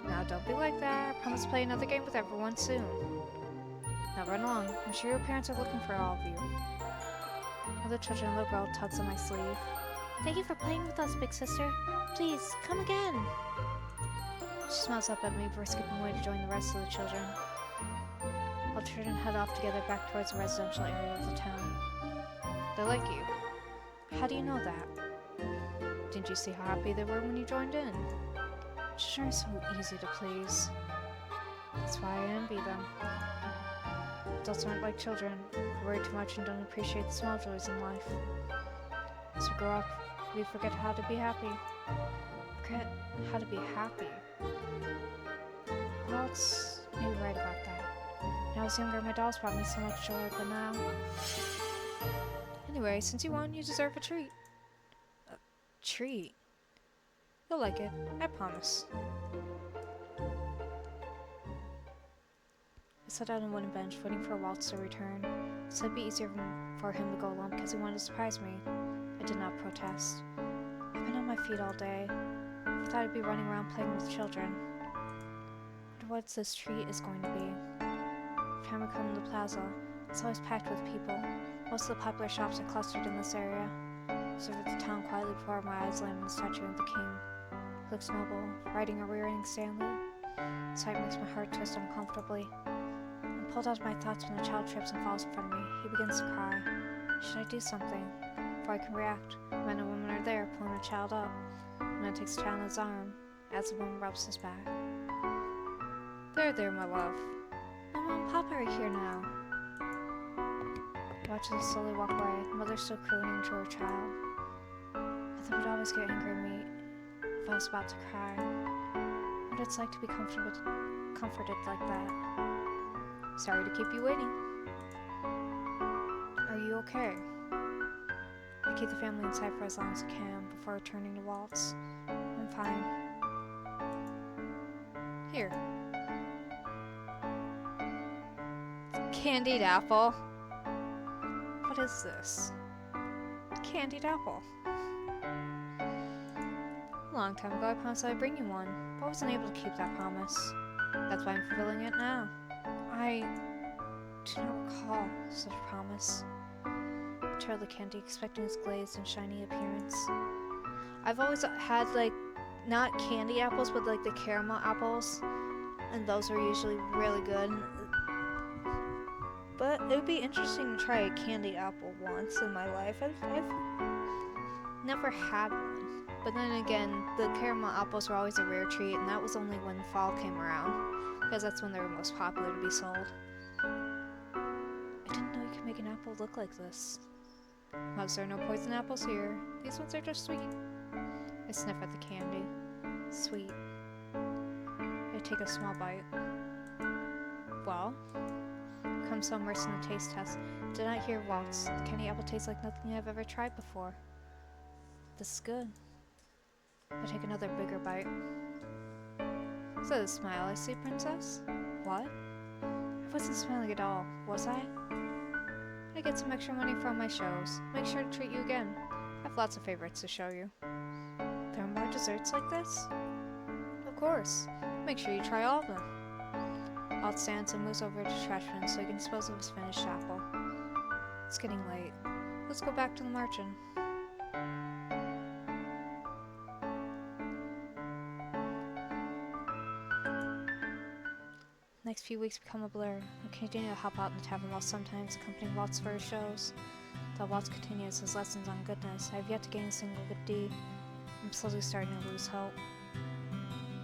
Now don't be like that. I promise to play another game with everyone soon. Now run along. I'm sure your parents are looking for all of you. Another children and little girl tugs on my sleeve. Thank you for playing with us, Big Sister. Please, come again. She smiles up at me before skipping away to join the rest of the children. All the children head off together back towards the residential area of the town. They like you. How do you know that? Didn't you see how happy they were when you joined in? Children are so easy to please. That's why I envy them. Adults aren't like children. They worry too much and don't appreciate the small joys in life. As we grow up, we forget how to be happy. Forget how to be happy. Well, it's maybe right about that. When I was younger, my dolls brought me so much joy, but now... Anyway, since you won, you deserve a treat. A treat? You'll like it, I promise. I sat down on a wooden bench, waiting for Waltz to return. It said it'd be easier for him to go alone because he wanted to surprise me. I did not protest. I've been on my feet all day. I thought I'd be running around playing with children. I wonder what this treat is going to be. Every time I come to the plaza, it's always packed with people. Most of the popular shops are clustered in this area. I observe the town quietly before my eyes land on the statue of the king. He looks noble, riding a rearing Stanley. The sight makes my heart twist uncomfortably. I'm pulled out of my thoughts when the child trips and falls in front of me. He begins to cry. Should I do something? Before I can react, men and women are there, pulling the child up. Nana takes a child on his arm as the woman rubs his back. There, my love. Mama and Papa are here now. He watches us slowly walk away, the mother still crooning to her child. Mother would always get angry at me if I was about to cry. What it's like to be comforted like that. Sorry to keep you waiting. Are you okay? I keep the family inside for as long as I can before returning to Waltz. I'm fine. Here. Candied apple. What is this? Candied apple. A long time ago I promised I would bring you one, but I wasn't able to keep that promise. That's why I'm fulfilling it now. I do not recall such a promise. I tried the candy, expecting its glazed and shiny appearance. I've always had, like, not candy apples, but like the caramel apples, and those are usually really good. But it would be interesting to try a candy apple once in my life. I've never had one. But then again, the caramel apples were always a rare treat, and that was only when fall came around, because that's when they were most popular to be sold. I didn't know you could make an apple look like this. Moms, there are no poison apples here. These ones are just sweet. I sniff at the candy. Sweet. I take a small bite. Well, come so immersed in the taste test. Did not hear Waltz. The candy apple tastes like nothing I've ever tried before. This is good. I take another bigger bite. So the smile I see, princess? What? I wasn't smiling at all, was I? I get some extra money from my shows. Make sure to treat you again. I have lots of favorites to show you. There are more desserts like this? Of course. Make sure you try all of them. Waltz stands and moves over to the trash bin so he can dispose of his finished apple. It's getting late. Let's go back to the margin. The next few weeks become a blur. I continue to help out in the tavern while sometimes accompanying Waltz for his shows. Though Waltz continues his lessons on goodness, I have yet to gain a single good deed. I'm slowly starting to lose hope.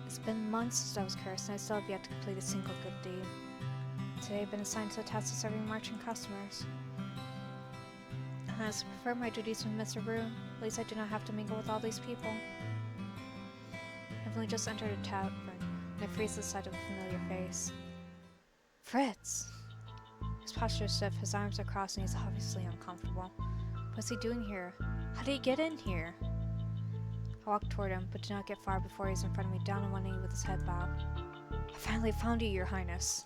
It's been months since I was cursed, and I still have yet to complete a single good deed. Today I've been assigned to the task of serving marching customers. As I prefer my duties with Mr. Broom, at least I do not have to mingle with all these people. I've only just entered a tavern, and I freeze the sight of a familiar face. Fritz! His posture is stiff, his arms are crossed, and he's obviously uncomfortable. What's he doing here? How did he get in here? I walk toward him, but do not get far before he's in front of me, down on one knee with his head bowed. I finally found you, Your Highness.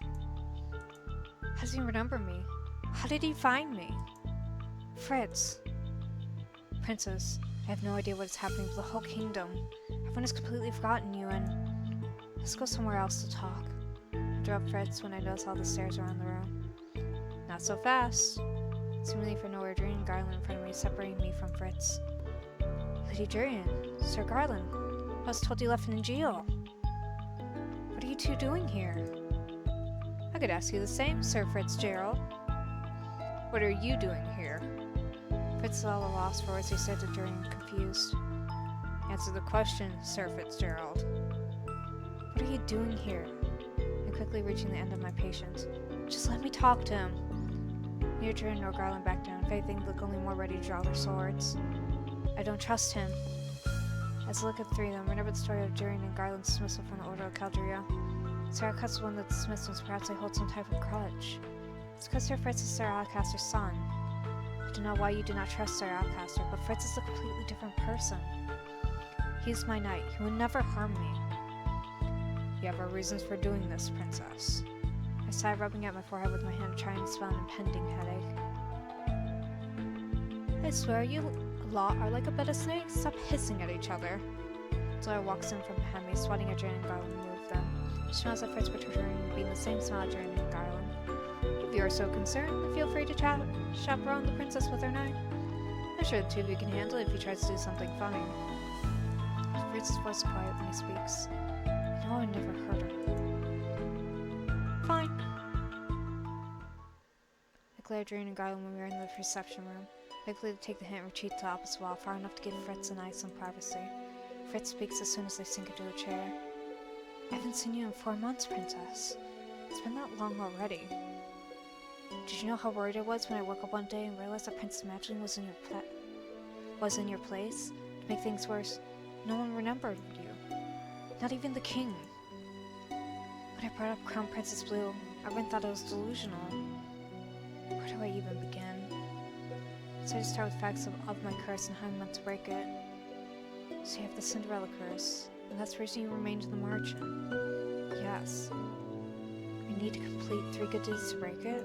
How does he remember me? How did he find me? Fritz. Princess, I have no idea what is happening to the whole kingdom. Everyone has completely forgotten you, and let's go somewhere else to talk. I interrupt Fritz when I notice all the stairs around the room. Not so fast. Seemingly for nowhere, Jurian and Garland in front of me, separating me from Fritz. Lady Jurian, Sir Garland, I was told you left in jail. What are you two doing here? I could ask you the same, Sir Fitzgerald. What are you doing here? Fritz is at a loss for words. He said to Jurian, confused. Answer the question, Sir Fitzgerald. What are you doing here? I'm quickly reaching the end of my patience. Just let me talk to him. Neither Jurian nor Garland back down. If anything, look only more ready to draw their swords. I don't trust him. As I look at the three of them, remember the story of Jurian and Garland's dismissal from the Order of Caldria. Sir Alcaster's one that dismissed us. Perhaps they hold some type of grudge. It's because Sir Fritz is Sir Alcaster's son. I don't know why you do not trust Sir Alcaster, but Fritz is a completely different person. He is my knight. He would never harm me. You have our reasons for doing this, Princess. I sigh, rubbing at my forehead with my hand, trying to dispel an impending headache. I swear, you lot are like a bed of snakes. Stop hissing at each other. Zoya walks in from behind me, swatting at Jurian and Garland and move them. She smiles at Fritz, but returning, being the same smile at Jurian and Garland. If you are so concerned, then feel free to chaperone the princess with her knight. I'm sure the two of you can handle it if he tries to do something funny. Fritz's voice is quiet when he speaks. I know I never heard her. Fine. I glare at Jurian and Garland when we are in the reception room. Quickly to take the hint and retreat to the opposite wall, far enough to give Fritz and I some privacy. Fritz speaks as soon as they sink into a chair. I haven't seen you in 4 months, Princess. It's been that long already. Did you know how worried I was when I woke up one day and realized that Princess Magdalene was in your place? To make things worse, no one remembered you. Not even the king. When I brought up Crown Princess Blue, everyone thought I was delusional. Where do I even begin? So I start with facts of my curse and how I'm meant to break it. So you have the Cinderella curse, and that's the reason you remained in the margin. Yes. You need to complete 3 good deeds to break it?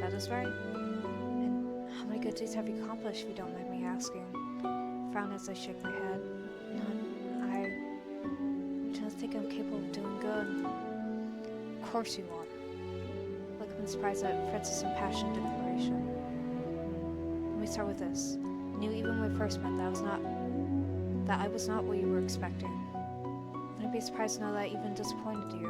That is right. And how many good deeds have you accomplished, if you don't mind me asking? I frown as I shake my head. None. I don't think I'm capable of doing good. Of course you are. Look up in surprise at Fritz's impassioned declaration. Let me start with this. I knew even when we first met that I was not what you were expecting. Wouldn't be surprised to know that I even disappointed you.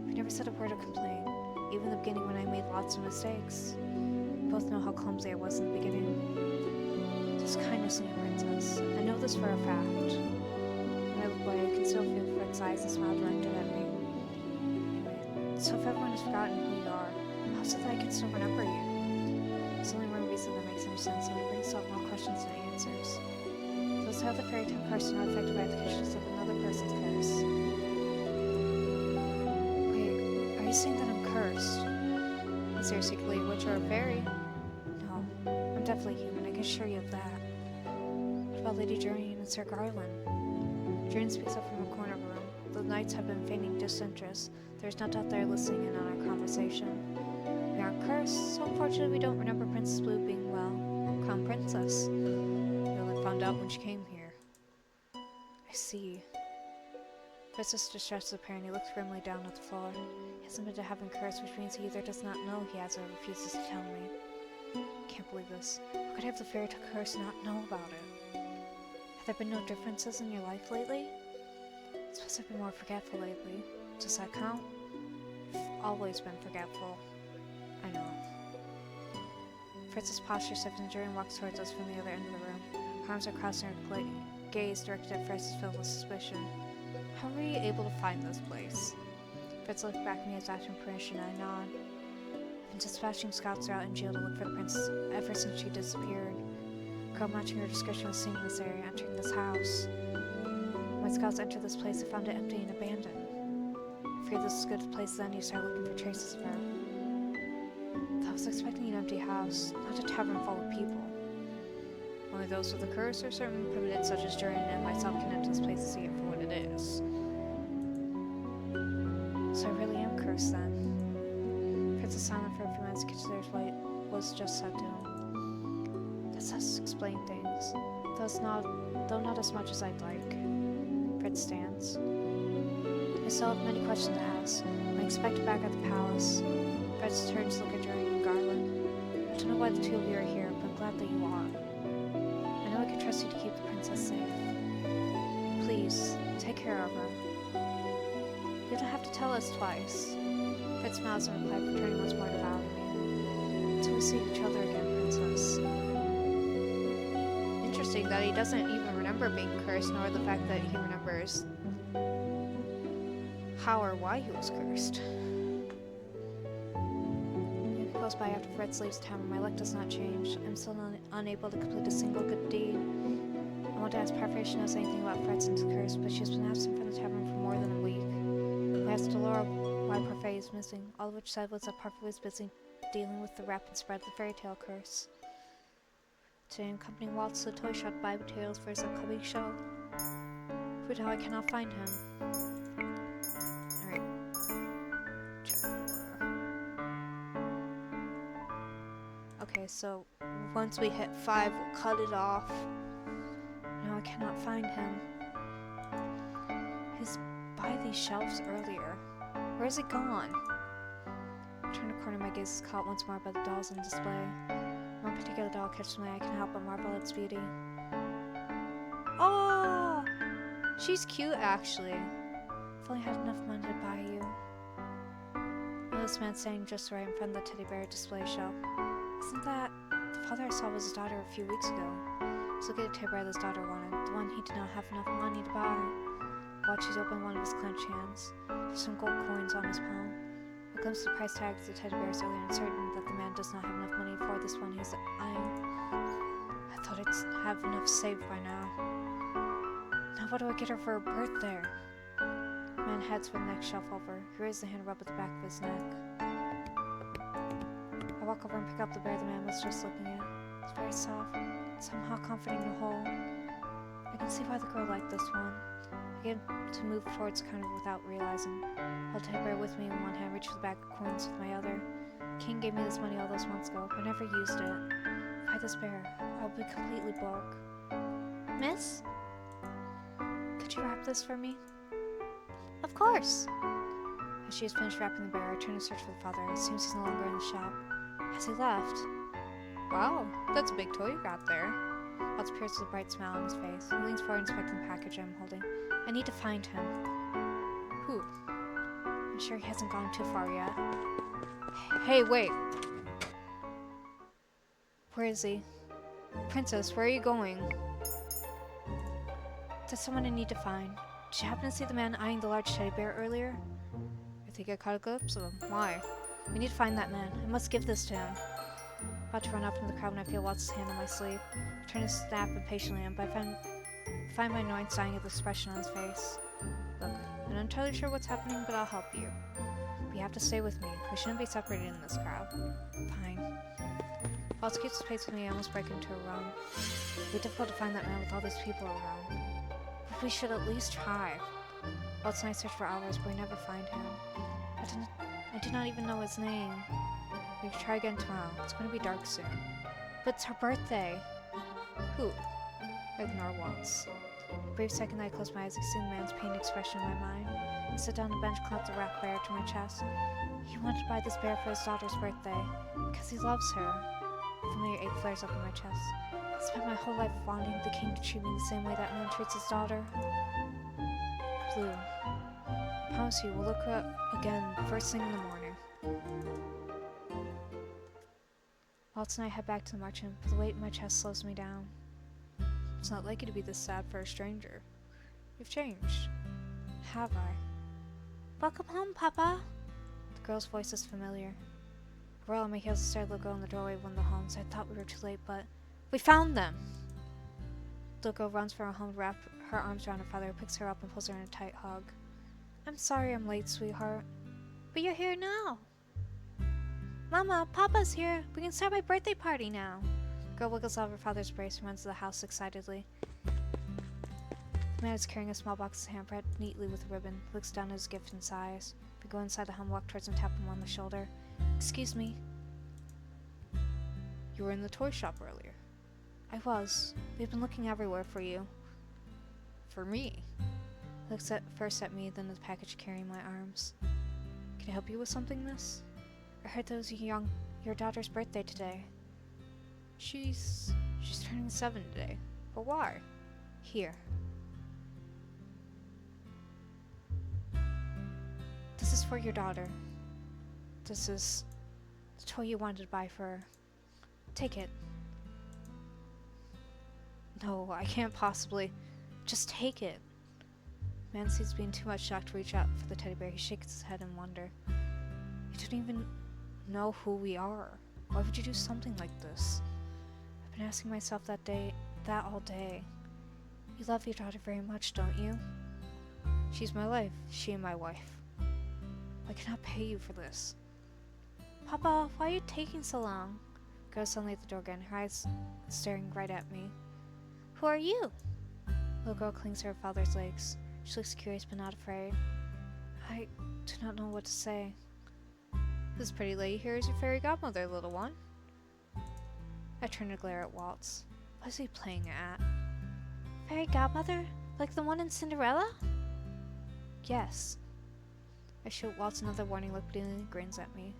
You never said a word of complaint, even in the beginning when I made lots of mistakes. We both know how clumsy I was in the beginning. There's kindness in you, Princess. I know this for a fact. When I look away, I can still feel Fritz's eyes and smile directed at me. Anyway, so if everyone has forgotten who you are, how is it that I can still remember you? There's only one reason that makes any sense, and it brings up more questions than answers. Those who have the fairy tale curse are not affected by the conditions of another person's curse. Wait, are you saying that I'm cursed? Is there a secretly a witch or a fairy? No, I'm definitely human, I can assure you of that. What about Lady Jurian and Sir Garland? Jurian speaks up from a corner of the room. The knights have been feigning disinterest. There's no doubt they're listening in on our conversation. We aren't cursed, so unfortunately we don't remember Princess Blue being, well, Crown Princess. We only found out when she came here. I see. Princess distressed appearing, he looks grimly down at the floor. He hasn't been to heaven cursed, which means he either does not know he has or refuses to tell me. Can't believe this. How could I have the fairy tale curse and not know about it? Have there been no differences in your life lately? I suppose I've been more forgetful lately. Does that count? I've always been forgetful. I know. Fritz's posture shifts and Jurian walks towards us from the other end of the room. Her arms are crossed and her gaze directed at Fritz filled with suspicion. How were you able to find this place? Fritz looked back at me as asking permission and I nod. I've been dispatching scouts throughout NGO to look for the princess ever since she disappeared. A girl matching her description was seen in this area, entering this house. When scouts entered this place, they found it empty and abandoned. I figured this was a good place then you start looking for traces of her. I was expecting an empty house, not a tavern full of people. Only those with a curse or certain primitive such as Jurian and myself can enter this place to see it for what it is. So I really am cursed then. Fritz was silent for a few minutes to consider what was just said to him. This does explain things, though not as much as I'd like. Fritz stands. I still have many questions to ask. When I expected back at the palace, Fritz turns to look at Jurian and Garland. I don't know why the two of you are here, but I'm glad that you are. I know I can trust you to keep the princess safe. Please, take care of her. You don't have to tell us twice. Fritz smiles and replies, returning once more to bow to me. Until we see each other again, Princess. Interesting that he doesn't even remember being cursed, nor the fact that he remembers how or why he was cursed. It goes by after Fritz leaves town, and my luck does not change. I'm still unable to complete a single good deed. I want to ask Parfait if she knows anything about Fritz and his curse, but she has been absent from the tavern for more than a week. I asked Delora why Parfait is missing, all of which said was that Parfait was busy dealing with the rapid spread of the fairy tale curse. Today I'm accompanying Waltz to the toy shop to buy materials for his upcoming show. But now I cannot find him. Alright. Okay, so once we hit 5, we'll cut it off. Now I cannot find him. He's by these shelves earlier. Where is he gone? I turn a corner, my gaze is caught once more by the dolls on display. One particular doll catches my eye, I can help but marvel at its beauty. Oh! She's cute, actually. If only I had enough money to buy you. Oh, this man standing just right in front of the teddy bear display shelf. Isn't that the father I saw was his daughter a few weeks ago? So get a teddy bear his daughter wanted, the one he did not have enough money to buy. Watches opened one of his clenched hands. There's some gold coins on his palm. A glimpse of the price tag of the teddy bear is early and certain that the man does not have enough money for this one he's eyeing. I thought I'd have enough saved by now. Now what do I get her for her birthday? The man heads for the next shelf over. He raises the hand rub at the back of his neck. I walk over and pick up the bear the man was just looking at. It's very soft, somehow comforting to hold. I can see why the girl liked this one. I get to move towards the counter without realizing. I'll take the bear with me in one hand, reach for the bag of coins with my other. King gave me this money all those months ago, but I never used it. If I had this bear, I'll be completely broke. Miss? Could you wrap this for me? Of course! As she has finished wrapping the bear, I turn to search for the father. It seems he's no longer in the shop. Has he left? Wow, that's a big toy you got there. Waltz peers with a bright smile on his face. He leans forward inspecting the package I'm holding. I need to find him. Who? I'm sure he hasn't gone too far yet. Hey, wait! Where is he? Princess, where are you going? There's someone I need to find. Did you happen to see the man eyeing the large teddy bear earlier? I think I caught a glimpse of him. Why? We need to find that man. I must give this to him. About to run up into the crowd when I feel Waltz's hand on my sleeve. I turn to snap impatiently at him, but I find my annoyance dying at the expression on his face. Look, I'm not entirely sure what's happening, but I'll help you. But you have to stay with me. We shouldn't be separated in this crowd. Fine. Waltz keeps his pace with me. I almost break into a run. It'll be difficult to find that man with all these people around. But we should at least try. Waltz and I search for hours, but we never find him. I do not even know his name. We can try again tomorrow. It's going to be dark soon. But it's her birthday. Who? I ignore Waltz. A brief second I close my eyes, I see the man's pained expression in my mind. I sit down on the bench, clamp the wrapped bear to my chest. He wanted to buy this bear for his daughter's birthday, because he loves her. A familiar ache flares up in my chest. I spent my whole life wanting the king to treat me the same way that man treats his daughter. Blue. I promise you, we'll look up again first thing in the morning. Waltz and I head back to the merchant, but the weight in my chest slows me down. It's not like you to be this sad for a stranger. You've changed. Have I? Welcome home, Papa. The girl's voice is familiar. I roll on my heels and stare at the little girl in the doorway of one of the homes. I thought we were too late, but we found them! The little girl runs from her home to wrap her arms around her father, who picks her up and pulls her in a tight hug. I'm sorry I'm late, sweetheart. But you're here now. Mama, Papa's here. We can start my birthday party now. The girl wiggles out of her father's embrace and runs to the house excitedly. The man is carrying a small box hamper neatly with a ribbon. He looks down at his gift and sighs. We go inside the home, walk towards him, tap him on the shoulder. Excuse me. You were in the toy shop earlier. I was. We've been looking everywhere for you. For me? He looks first at me, then at the package carrying my arms. Can I help you with something, miss? I heard that was your daughter's birthday today. She's turning 7 today. But why? Here. This is for your daughter. This is the toy you wanted to buy for her. Take it. No, I can't possibly. Just take it. Man seems being too much shocked to reach out for the teddy bear. He shakes his head in wonder. You don't even know who we are. Why would you do something like this? I've been asking myself that all day. You love your daughter very much, don't you? She's my life. She and my wife. I cannot pay you for this. Papa, why are you taking so long? Girl suddenly at the door again, her eyes staring right at me. Who are you? Little girl clings to her father's legs. She looks curious but not afraid. I do not know what to say. This pretty lady here is your fairy godmother, little one. I turn to glare at Waltz. What is he playing at? Fairy godmother? Like the one in Cinderella? Yes. I shoot Waltz another warning look, but he only grins at me.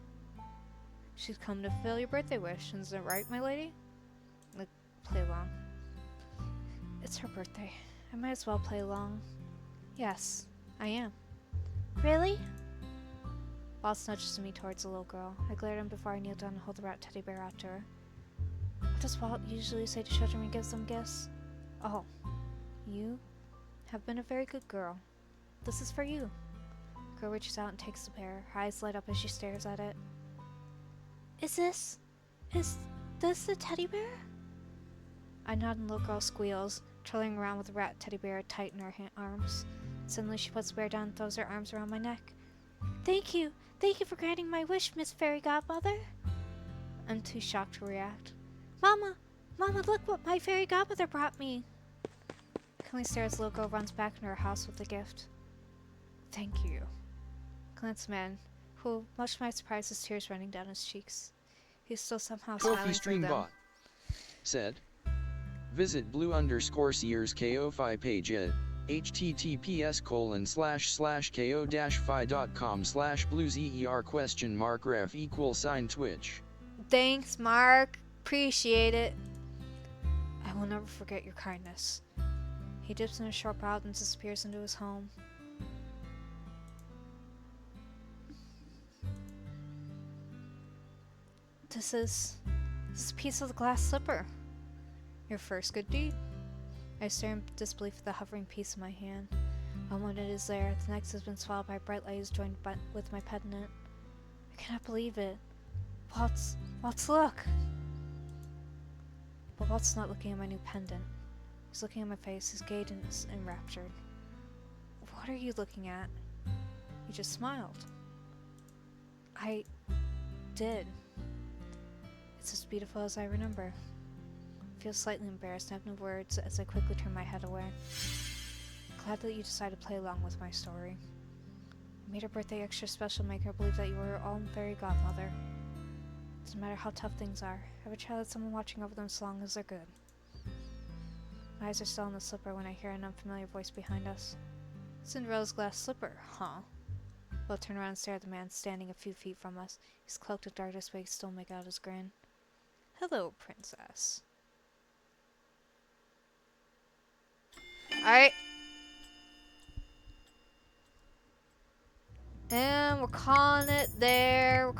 She's come to fulfill your birthday wish, isn't it right, my lady? Like, play along. It's her birthday. I might as well play along. Yes, I am. Really? Waltz nudges me towards the little girl. I glare at him before I kneel down and hold the rat teddy bear out to her. does Walt usually say to children when he gives them gifts? Oh, you have been a very good girl. This is for you. The girl reaches out and takes the pear. Her eyes light up as she stares at it. Is this the teddy bear? I nod and the little girl squeals, trailing around with the rat teddy bear tight in her arms. Suddenly she puts the bear down and throws her arms around my neck. Thank you for granting my wish, Miss Fairy Godmother. I'm too shocked to react. Mama, look what my fairy godmother brought me. Kinley stares as the little girl runs back into her house with the gift. Thank you. Glance man, who, much to my surprise, has tears running down his cheeks. He's still somehow Trophy smiling through them. Streambot said, visit blue_seers KO5 page at https://ko-fi.com/blueser?ref=Twitch. Thanks, Mark. Appreciate it. I will never forget your kindness. He dips in a short bow and disappears into his home. This is a piece of the glass slipper. Your first good deed. I stare in disbelief at the hovering piece in my hand. One moment it is there, the next has been swallowed by bright light joined with my pendant. I cannot believe it. Waltz, look! But Walt's not looking at my new pendant. He's looking at my face, his gaze is enraptured. What are you looking at? He just smiled. I did. It's as beautiful as I remember. I feel slightly embarrassed and have no words as I quickly turn my head away. Glad that you decided to play along with my story. You made our birthday extra special, making her believe that you were her own fairy godmother. Doesn't matter how tough things are, have a child has someone watching over them so long as they're good. My eyes are still on the slipper when I hear an unfamiliar voice behind us. Cinderella's glass slipper, huh? We'll turn around and stare at the man standing a few feet from us. He's cloaked in darkness, but he can still make out his grin. Hello, princess. Alright. And we're calling it there.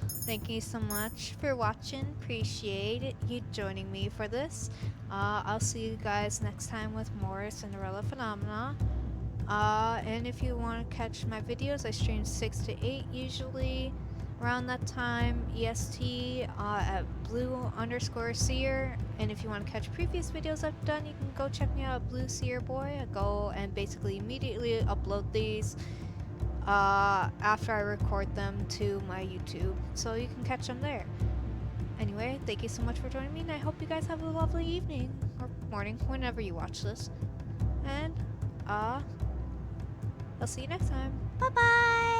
Thank you so much for watching. Appreciate it. You joining me for this. I'll see you guys next time with more Cinderella Phenomena. And if you want to catch my videos, I stream 6 to 8 usually around that time EST at blue_seer. And if you want to catch previous videos I've done, you can go check me out at Blue Seer Boy. I go and basically immediately upload these after I record them to my YouTube, so you can catch them there. Anyway, thank you so much for joining me, and I hope you guys have a lovely evening or morning whenever you watch this. And I'll see you next time. Bye bye.